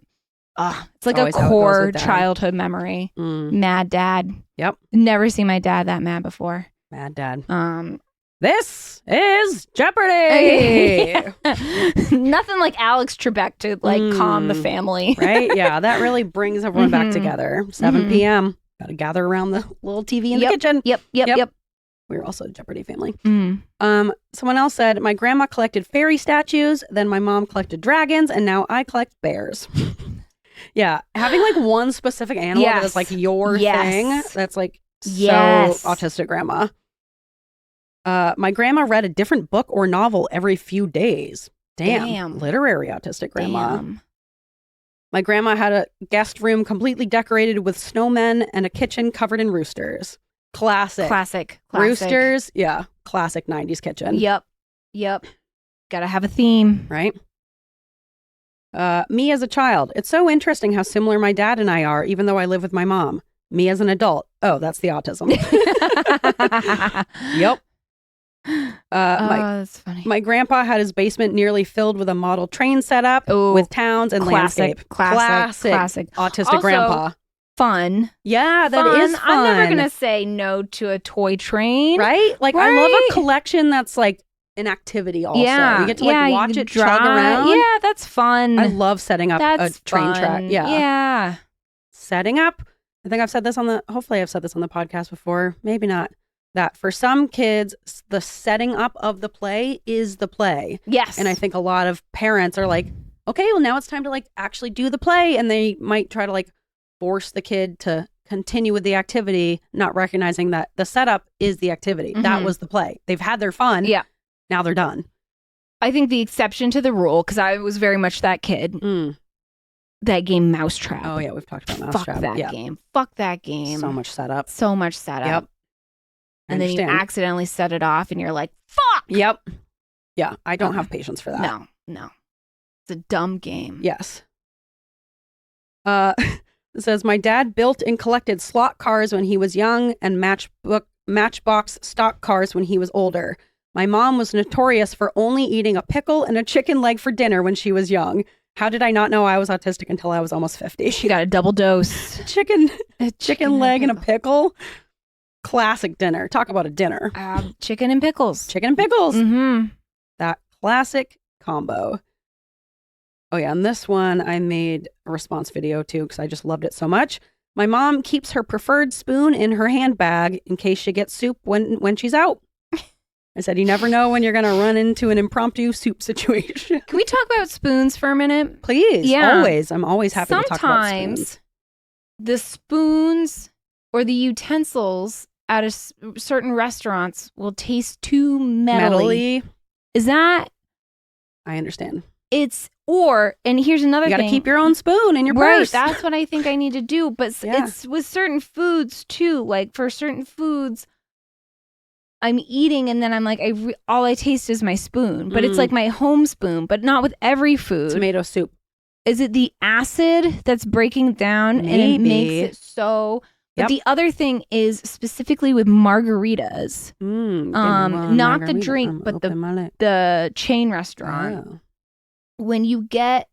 It's like a Always how it goes core with dad. childhood memory. Mad dad. Yep. Never seen my dad that mad before. Mad dad. Um, This is Jeopardy. Nothing like Alex Trebek to like calm the family. Right? Yeah, that really brings everyone back together. 7 p.m. Got to gather around the little TV in the kitchen. Yep. We were also a Jeopardy family. Mm. Someone else said, my grandma collected fairy statues, then my mom collected dragons, and now I collect bears. Yeah, having like one specific animal that is like your thing, that's like so autistic grandma. My grandma read a different book or novel every few days. Damn. Literary autistic grandma. Damn. My grandma had a guest room completely decorated with snowmen and a kitchen covered in roosters. Classic. Roosters. Yeah. Classic 90s kitchen. Yep. Gotta have a theme. Right? Me as a child. It's so interesting how similar my dad and I are, even though I live with my mom. Me as an adult. Oh, that's the autism. Yep. That's funny. My grandpa had his basement nearly filled with a model train setup with towns and landscape. Classic autistic also, grandpa. Yeah, that is fun. I'm never going to say no to a toy train. Right? Like, I love a collection that's like an activity also. Yeah. You get to like watch it chug around. Yeah, that's fun. I love setting up a train track. Yeah. Yeah. Setting up. I think I've said this hopefully I've said this on the podcast before. Maybe not. That for some kids, the setting up of the play is the play. Yes. And I think a lot of parents are like, okay, well, now it's time to like actually do the play. And they might try to like force the kid to continue with the activity, not recognizing that the setup is the activity. Mm-hmm. That was the play. They've had their fun. Yeah. Now they're done. I think the exception to the rule, because I was very much that kid, that game Mousetrap. Oh, yeah. We've talked about Mousetrap. Fuck that game. Fuck that game. So much setup. So much setup. Yep. And then you accidentally set it off and you're like, fuck. Yep. Yeah. I don't have patience for that. No. It's a dumb game. Yes. It says, my dad built and collected slot cars when he was young and Matchbox stock cars when he was older. My mom was notorious for only eating a pickle and a chicken leg for dinner when she was young. How did I not know I was autistic until I was almost 50? She got a double dose. chicken leg and a pickle. Classic dinner. Talk about a dinner. Chicken and pickles. Chicken and pickles. Mm-hmm. That classic combo. Oh, yeah. And this one, I made a response video, too, because I just loved it so much. My mom keeps her preferred spoon in her handbag in case she gets soup when she's out. I said, you never know when you're going to run into an impromptu soup situation. Can we talk about spoons for a minute? Please. Yeah. Always. I'm always happy to talk about spoons. Sometimes the spoons or the utensils at certain restaurants will taste too metally. Is that? I understand. And here's another thing. You got to keep your own spoon in your purse. Right, that's what I think I need to do. But it's with certain foods too. Like for certain foods, I'm eating and then I'm like, all I taste is my spoon. But it's like my home spoon, but not with every food. Tomato soup. Is it the acid that's breaking down and it makes it so... But the other thing is specifically with margaritas, not the drink, but the chain restaurant. Oh. When you get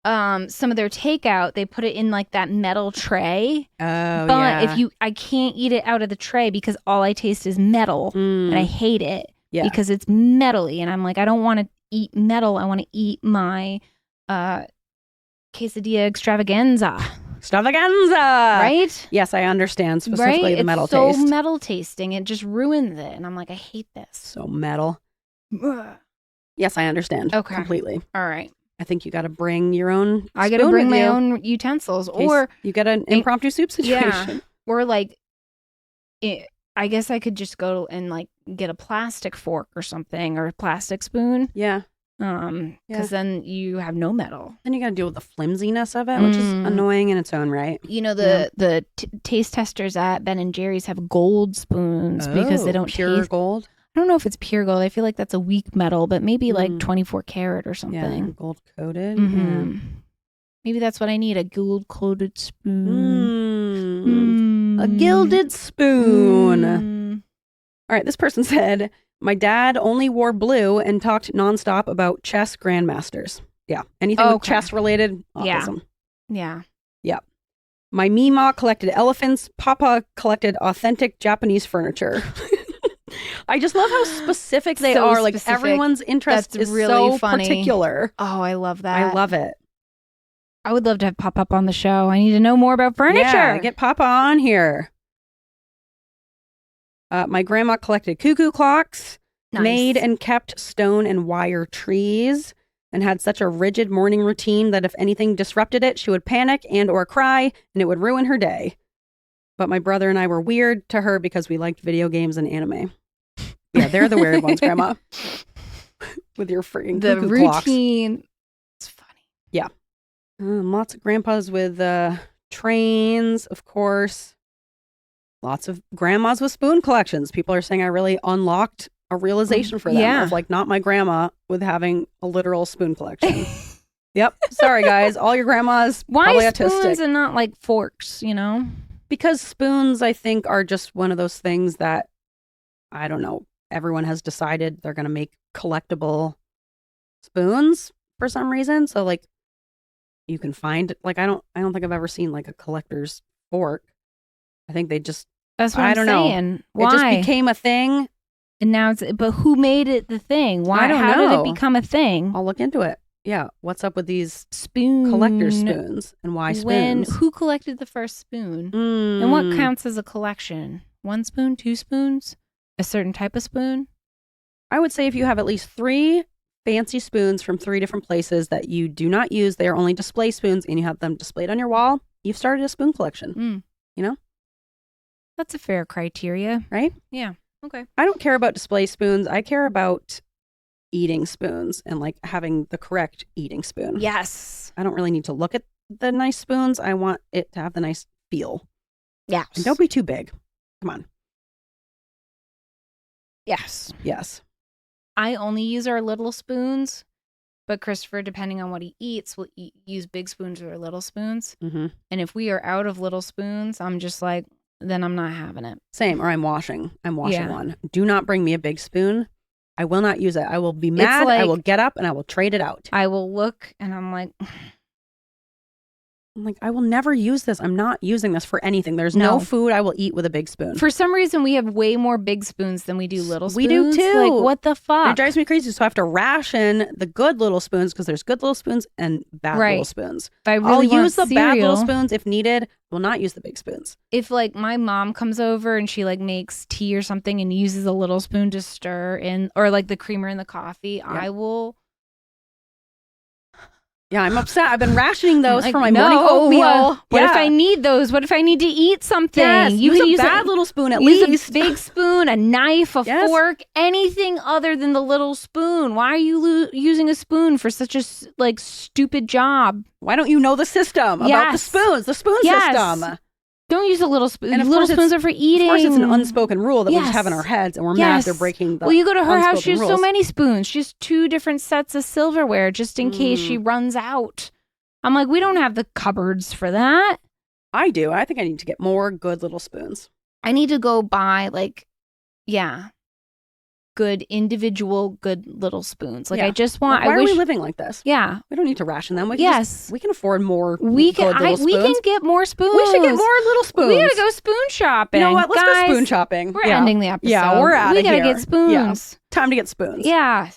some of their takeout, they put it in like that metal tray. Oh, but I can't eat it out of the tray because all I taste is metal, and I hate it because it's metally, and I'm like, I don't want to eat metal. I want to eat my quesadilla extravaganza. Right? Yes, I understand. Specifically the metal taste. It's so metal tasting. It just ruins it. And I'm like, I hate this. So metal. Yes, I understand. Okay. Completely. All right. I think you got to bring your own I got to bring my own utensils. Or you get an impromptu soup situation. Yeah. Or like, I guess I could just go and like get a plastic fork or something or a plastic spoon. Yeah. Because then you have no metal. Then you got to deal with the flimsiness of it, which is annoying in its own right. You know, the taste testers at Ben & Jerry's have gold spoons because they don't pure gold. I don't know if it's pure gold. I feel like that's a weak metal, but maybe like 24 karat or something. Yeah, gold coated. Mm-hmm. Yeah. Maybe that's what I need, a gold coated spoon. A gilded spoon. All right, this person said, my dad only wore blue and talked nonstop about chess grandmasters. Yeah. Anything with chess related, autism. Yeah. Yep. My Mima collected elephants. Papa collected authentic Japanese furniture. I just love how specific they are. Like everyone's interest is really so funny. Particular. Oh, I love that. I love it. I would love to have Papa up on the show. I need to know more about furniture. Yeah, get Papa on here. My grandma collected cuckoo clocks, made and kept stone and wire trees, and had such a rigid morning routine that if anything disrupted it, she would panic and or cry, and it would ruin her day. But my brother and I were weird to her because we liked video games and anime. Yeah, they're the weird ones, Grandma. With your freaking cuckoo routine. Clocks. It's funny. Yeah. Lots of grandpas with trains, of course. Lots of grandmas with spoon collections. People are saying I really unlocked a realization for them of like not my grandma with having a literal spoon collection. Yep. Sorry, guys. All your grandmas probably autistic. Why spoons and not like forks, you know? Because spoons, I think, are just one of those things that, I don't know, everyone has decided they're going to make collectible spoons for some reason. So like you can find, like, I don't think I've ever seen like a collector's fork. I think they just, That's what I I'm don't know. saying. it just Why? became a thing. And now but who made it the thing? Why? I don't How know. did it become a thing? I'll look into it. Yeah. What's up with these Spoon. collector spoons and why spoons? Who collected the first spoon? Mm. And what counts as a collection? 1 spoon, 2 spoons? A certain type of spoon? I would say if you have at least 3 fancy spoons from 3 different places that you do not use, they are only display spoons, and you have them displayed on your wall, you've started a spoon collection. You know? That's a fair criteria. Right? Yeah. Okay. I don't care about display spoons. I care about eating spoons and like having the correct eating spoon. Yes. I don't really need to look at the nice spoons. I want it to have the nice feel. Yes. And don't be too big. Come on. Yes. Yes. I only use our little spoons, but Christopher, depending on what he eats, will use big spoons or little spoons. Mm-hmm. And if we are out of little spoons, I'm just like, then I'm not having it. Same. Or I'm washing Yeah. one. Do not bring me a big spoon. I will not use it. I will be mad. like- I will get up and I will trade it out. I will look and I'm like, I'm like, I will never use this. I'm not using this for anything. There's no No. food I will eat with a big spoon. for some reason, we have way more big spoons than we do little spoons. We do too. Like, what the It fuck? drives me crazy. So I have to ration the good little spoons because there's good little spoons and bad Right. little spoons. If I I'll really want use the bad little cereal- spoons if needed. Will not use the big spoons. If like my mom comes over and she like makes tea or something and uses a little spoon to stir in, or like the creamer in the coffee, I will. Yeah, I'm upset. I've been rationing those Like, for my no, morning oatmeal. What if Yeah. I need those? What if I need to eat something? Yes, You use can a use bad little spoon at use least. a big spoon, a knife, a Yes. fork, anything other than the little spoon. Why are you using a spoon for such a like stupid job? Why don't you know the system about the Yes. spoons? The spoon Yes. system. Don't use a little spoon. And of Little course spoons it's- are for eating. Of course, it's an unspoken rule that we just have in Yes. our heads, and we're mad Yes. they're breaking the. Well, you go to her house, she has unspoken so rules. many spoons. She has 2 different sets of silverware just in case she runs out. I'm like, we don't have the cupboards for that. I do. I think I need to get more good little spoons. I need to go buy good individual good little spoons. Like Yeah. I just want. Like, why I are wish. we living like this? Yeah. We don't need to ration them. We can Yes. we can afford more. We good can. little spoons. We can get more spoons. We should get more little spoons. We gotta go spoon shopping. You know what? Let's Guys, go spoon shopping. We're Yeah. ending the episode. Yeah, we're outta We gotta here. get spoons. Time to get spoons. Yeah.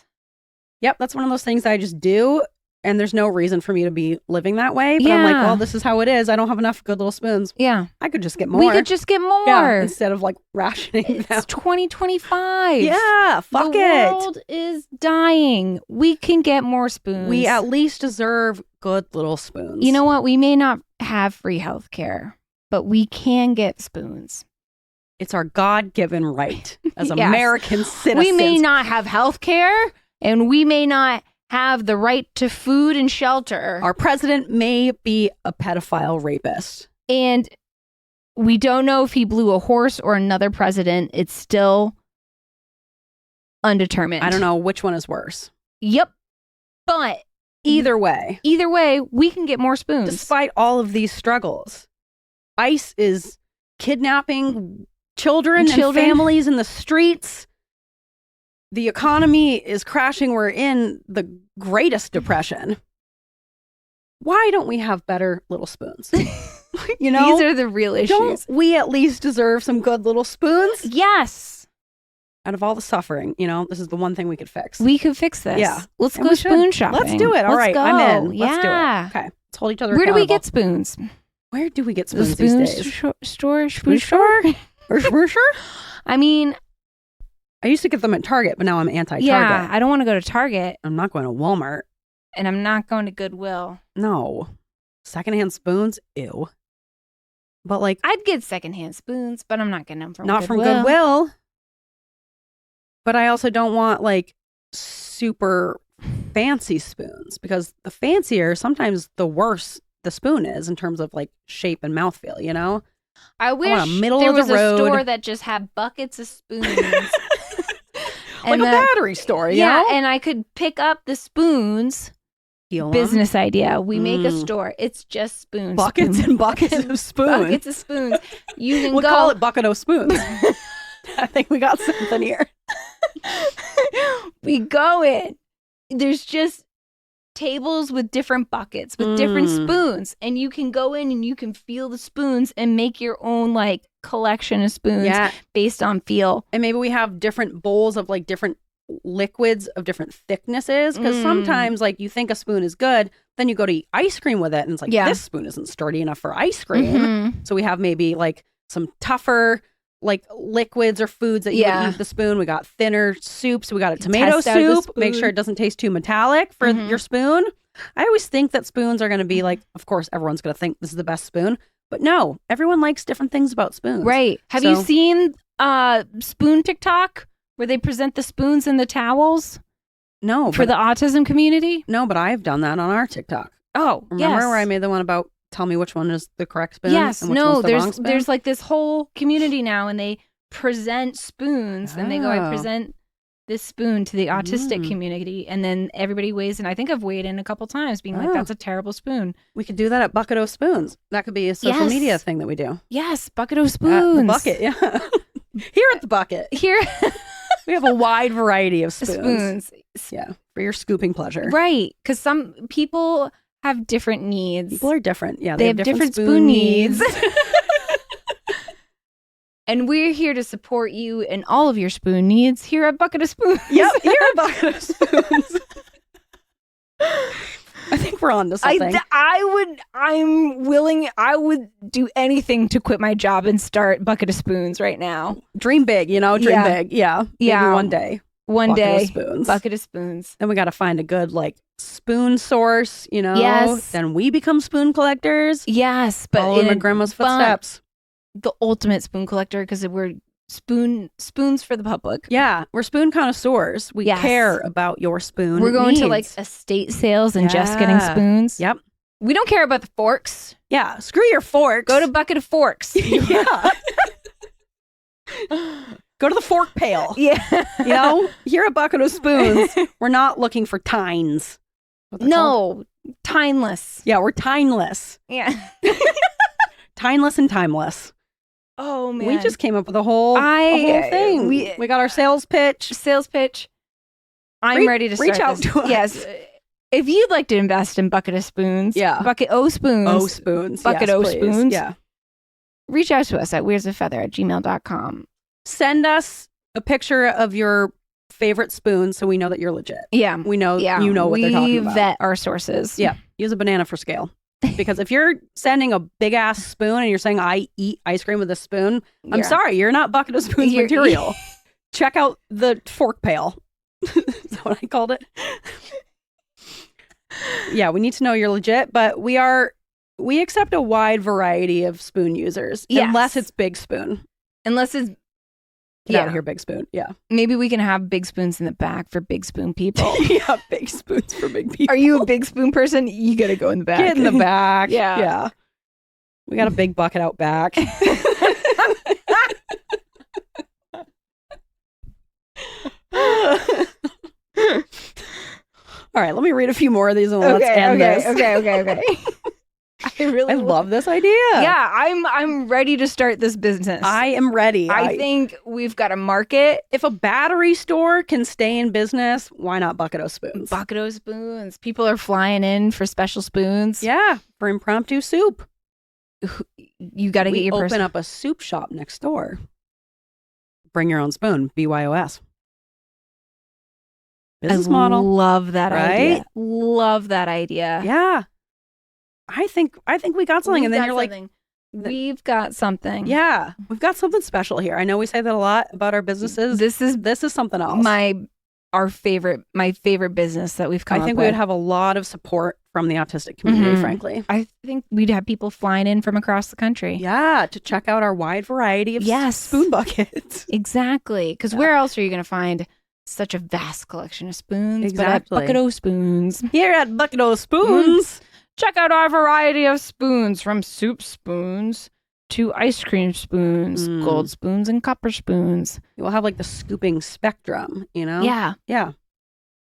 Yep, that's one of those things I just do, and there's no reason for me to be living that way. But I'm like, Yeah. well, this is how it is. I don't have enough good little spoons. Yeah. I could just get more. We could just get more. Yeah, instead of like rationing them. It's 2025. Yeah, fuck the it. world is dying. We can get more spoons. We at least deserve good little spoons. You know what? We may not have free health care, but we can get spoons. It's our God-given right as Yes. American citizens. We may not have health care, and we may not have the right to food and shelter. Our president may be a pedophile rapist. And we don't know if he blew a horse or another president. It's still undetermined. I don't know which one is worse. Yep. But Either way, we can get more spoons. despite all of these struggles, ICE is kidnapping children and families in the streets. The economy is crashing. We're in the greatest depression. Why don't we have better little spoons? You know, These are the real issues. don't we at least deserve some good little spoons? Yes. Out of all the suffering, you know, this is the one thing we could fix. We could fix this. Yeah. Let's And go we should. spoon shopping. Let's do it. All Let's right, go. I'm in. Let's do Yeah. it. Okay, let's hold each other Where do we accountable. get spoons? Where do we get The spoons spoon these days? store? Spoon store? For sure. I mean, I used to get them at Target, but now I'm anti-Target. yeah, I don't want to go to Target, I'm not going to Walmart. and I'm not going to Goodwill. No. Secondhand spoons? Ew. But like, I'd get secondhand spoons, but I'm not getting them from not Goodwill. from Goodwill. But I also don't want like super fancy spoons because the fancier, sometimes the worse the spoon is in terms of like shape and mouthfeel, you know? I wish want a middle there of the was road. a store that just had buckets of spoons. Like a battery store, you yeah, know? and I could pick up the spoons. Heal 'em. Business idea. We make a Mm. store. It's just spoons. Buckets and buckets of spoons. Buckets of spoons. You can We'll go. call it Bucket of Spoons. I think we got something here. We go in. There's just tables with different buckets, with different spoons. And you can go in and you can feel the spoons and make your own like collection of spoons based on feel. And maybe we have different bowls of like different liquids of different thicknesses. Because sometimes like you think a spoon is good, then you go to eat ice cream with it. And it's like, this spoon isn't sturdy enough for ice cream. So we have maybe like some tougher like liquids or foods that you would eat with the spoon. We got thinner soups. We got a tomato soup. Make sure it doesn't taste too metallic for your spoon. I always think that spoons are going to be like, of course, everyone's going to think this is the best spoon. But no, everyone likes different things about spoons. Right. Have you seen spoon TikTok where they present the spoons and the towels? No. For the autism community? No, but I've done that on our TikTok. Oh, Remember where I made the one about tell me which one is the correct spoon? Yes. And which one's the wrong spoon? There's like this whole community now and they present spoons and they go, I present this spoon to the autistic community, and then everybody weighs in. I think I've weighed in a couple times being like, that's a terrible spoon. We could do that at Bucket O Spoons. That could be a social media thing that we do. Yes, Bucket O Spoons. At the Bucket, Here at the Bucket. Here we have a wide variety of spoons. Yeah, for your scooping pleasure. Right, because some people have different needs. People are different. Yeah, they have different spoon needs. And we're here to support you in all of your spoon needs here at Bucket of Spoons. Yep, here at Bucket of Spoons. I think we're on to something. I would do anything to quit my job and start Bucket of Spoons right now. Dream big, dream big. Yeah. Maybe one day. One Bucket day. of Spoons. Bucket of Spoons. Then we got to find a good like spoon source, Yes. Then we become spoon collectors. Yes, but follow in my grandma's footsteps. The ultimate spoon collector, because we're spoons for the public. Yeah, we're spoon connoisseurs. We care about your spoon. We're going to like estate sales and just getting spoons. Yep. We don't care about the forks. Yeah, screw your forks. Go to Bucket of Forks. Yeah. Go to the fork pail. Yeah. Here at Bucket of Spoons, we're not looking for tines. No, tineless. Yeah, we're tineless. Yeah. Tineless and timeless. Oh, man. We just came up with a whole thing. We got our sales pitch. I'm ready to start reach out to us. Yes. If you'd like to invest in Bucket of Spoons, Bucket O Spoons. O Spoons. Bucket yes, O please. Spoons. Yeah. Reach out to us at weirsaFeather@gmail.com. Send us a picture of your favorite spoon so we know that you're legit. Yeah. We know you know what they're talking about. We vet our sources. Yeah. Use a banana for scale. Because if you're sending a big ass spoon and you're saying I eat ice cream with a spoon, I'm sorry, you're not Bucket of Spoons material. Check out the fork pail. Is that what I called it? Yeah, we need to know you're legit, but we accept a wide variety of spoon users. Yes. Unless it's big spoon. Unless it's Get out of here, big spoon. Yeah. Maybe we can have big spoons in the back for big spoon people. Yeah, big spoons for big people. Are you a big spoon person? You got to go in the back. Get in the back. Yeah. Yeah. We got a big bucket out back. All right, let me read a few more of these and let's end this. Okay. I love this idea. Yeah, I'm ready to start this business. I am ready. I think we've got a market. If a battery store can stay in business, why not Bucket O Spoons? Bucket O Spoons. People are flying in for special spoons. Yeah, for impromptu soup. You got to get your open up a soup shop next door. Bring your own spoon. BYOS. Business model. Love that idea. Love that idea. Yeah. I think we got something. And then you're like, we've got something. Yeah. We've got something special here. I know we say that a lot about our businesses. This is something else. My favorite business that we've come up with. I think we would have a lot of support from the autistic community, frankly. I think we'd have people flying in from across the country. Yeah, to check out our wide variety of spoon buckets. Exactly. Because where else are you going to find such a vast collection of spoons? Exactly. But at Bucket O Spoons. Here at Bucket O Spoons. Check out our variety of spoons, from soup spoons to ice cream spoons, gold spoons, and copper spoons. We'll have like the scooping spectrum, Yeah. Yeah.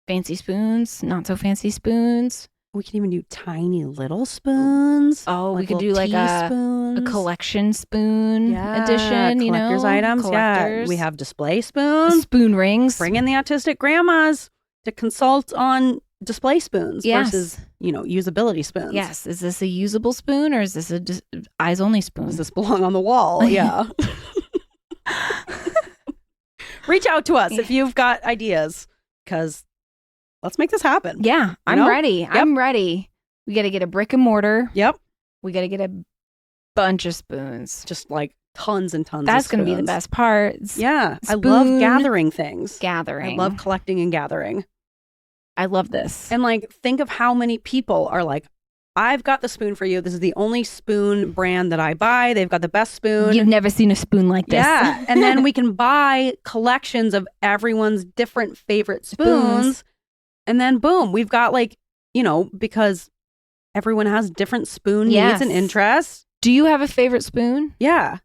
Fancy spoons, not so fancy spoons. We can even do tiny little spoons. Oh, we could do like a collection spoon edition, collector's items. Collectors. Yeah, we have display spoons, spoon rings. Bring in the autistic grandmas to consult on display spoons Yes. versus, usability spoons. Yes. Is this a usable spoon or is this a eyes only spoon? Does this belong on the wall? Yeah. Reach out to us if you've got ideas, because let's make this happen. Yeah, I'm know? ready. Yep. I'm ready. We got to get a brick and mortar. Yep. We got to get a bunch of spoons. Just like tons and tons That's of going to be the spoons. best parts. Yeah. I love Spoon gathering things. Gathering. I love collecting and gathering. I love this. And like, think of how many people are like, I've got the spoon for you. This is the only spoon brand that I buy. They've got the best spoon. You've never seen a spoon like this. Yeah. And then we can buy collections of everyone's different favorite spoons. And then boom, we've got like, because everyone has different spoon Yes. needs and interests. Do you have a favorite spoon? Yeah.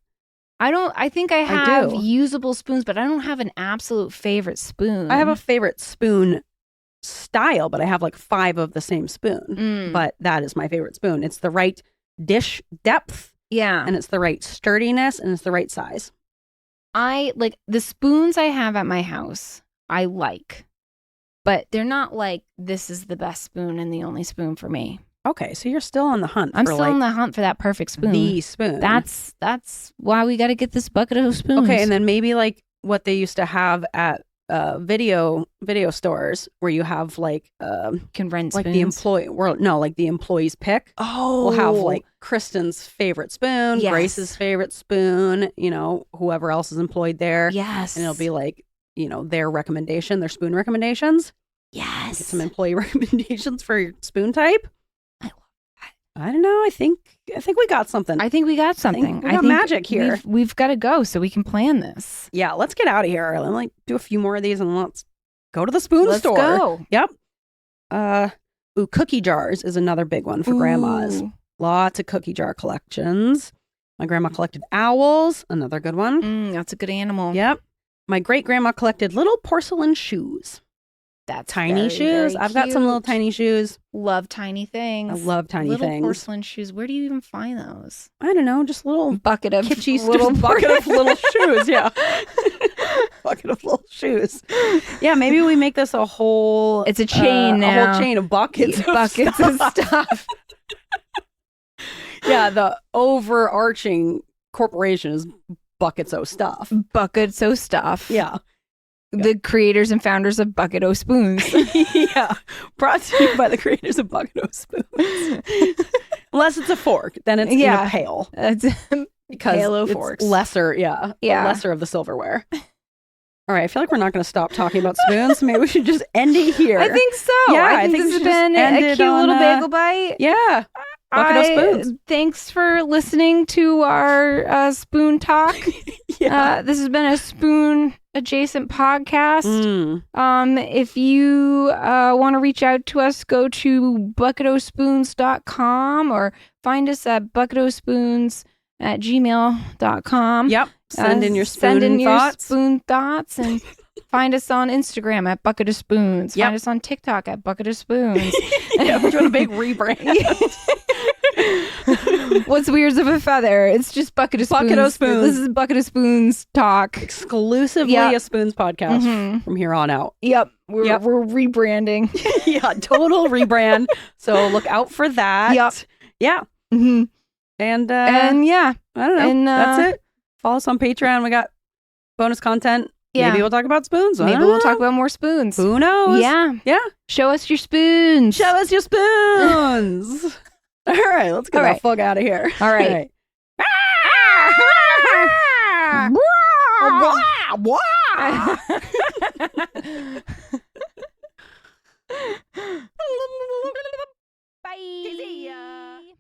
I think I have do. usable spoons, but I don't have an absolute favorite spoon. I have a favorite spoon style, but I have like 5 of the same spoon. Mm. But that is my favorite spoon. It's the right dish depth, Yeah. and it's the right sturdiness, and it's the right size. I like the spoons I have at my house, I like, but they're not like this is the best spoon and the only spoon for me. Okay, so you're still on the hunt I'm for still like on the hunt for that perfect spoon. the spoon. That's why we got to get this bucket of spoons. okay, and then maybe like what they used to have at video stores, where you have like can rent like spoons. the employee, like the employee's pick. Oh, We'll have like Kristen's favorite spoon, Yes. Grace's favorite spoon, whoever else is employed there. yes, And it'll be like, their recommendation, their spoon recommendations. yes. Get some employee recommendations for your spoon type. I love I don't know. I think we got something. I think we got something. we got magic here. We've got to go so we can plan this. Yeah, let's get out of here. Let me like do a few more of these and let's go to the spoon Let's store. go. Yep. Cookie jars is another big one for grandmas. Ooh. Lots of cookie jar collections. My grandma collected owls, another good one. That's a good animal. Yep. My great grandma collected little porcelain shoes. That's Tiny very, shoes. very I've got some little cute. tiny shoes. Love tiny things. I love tiny little things. porcelain shoes. Where do you even find those? I don't know, just little Bucket of kitschy little just bucket of little shoes. Yeah. Bucket of little shoes. Yeah, maybe we make this a whole It's a chain a now. whole chain of buckets Buckets of of stuff. Yeah, the overarching corporation is buckets of stuff. Buckets of stuff. Yeah. The creators and founders of Bucket O Spoons. Yeah. Brought to you by the creators of Bucket O Spoons. Unless it's a fork, then it's in Yeah. a pail. That's Because Halo it's forks. lesser, yeah. Lesser of the silverware. All right, I feel like we're not going to stop talking about spoons. Maybe we should just end it here. I think so. Yeah, I I think think this we has should just been end a it cute on, little bagel bite. Yeah. Bucket of spoons. Thanks for listening to our spoon talk. Yeah. This has been a spoon adjacent podcast. Mm. If you want to reach out to us, go to bucketospoons.com or find us at bucketospoons@gmail.com. Yep. Send in your spoon Send in your thoughts. spoon thoughts and find us on Instagram at Bucket of Spoons. Yep. Find us on TikTok at Bucket of Spoons. Yeah, we're doing a big rebrand. What's Weirds of a Feather? It's just Bucket of Spoons. Bucket of Spoons. This is Bucket of Spoons talk. Exclusively Yep. a Spoons podcast Mhm. from here on out. Yep. We're Yep. rebranding. Yeah, total rebrand. So look out for that. Yep. Yeah. Mm-hmm. And And yeah. I don't know. and, That's it. Follow us on Patreon. We got bonus content. Yeah. Maybe we'll talk about spoons. I Maybe don't we'll know. talk about more spoons. Who knows? Yeah. Yeah. Show us your spoons. Show us your spoons. All right. Let's get All the right. fuck out of here. All right. Bye.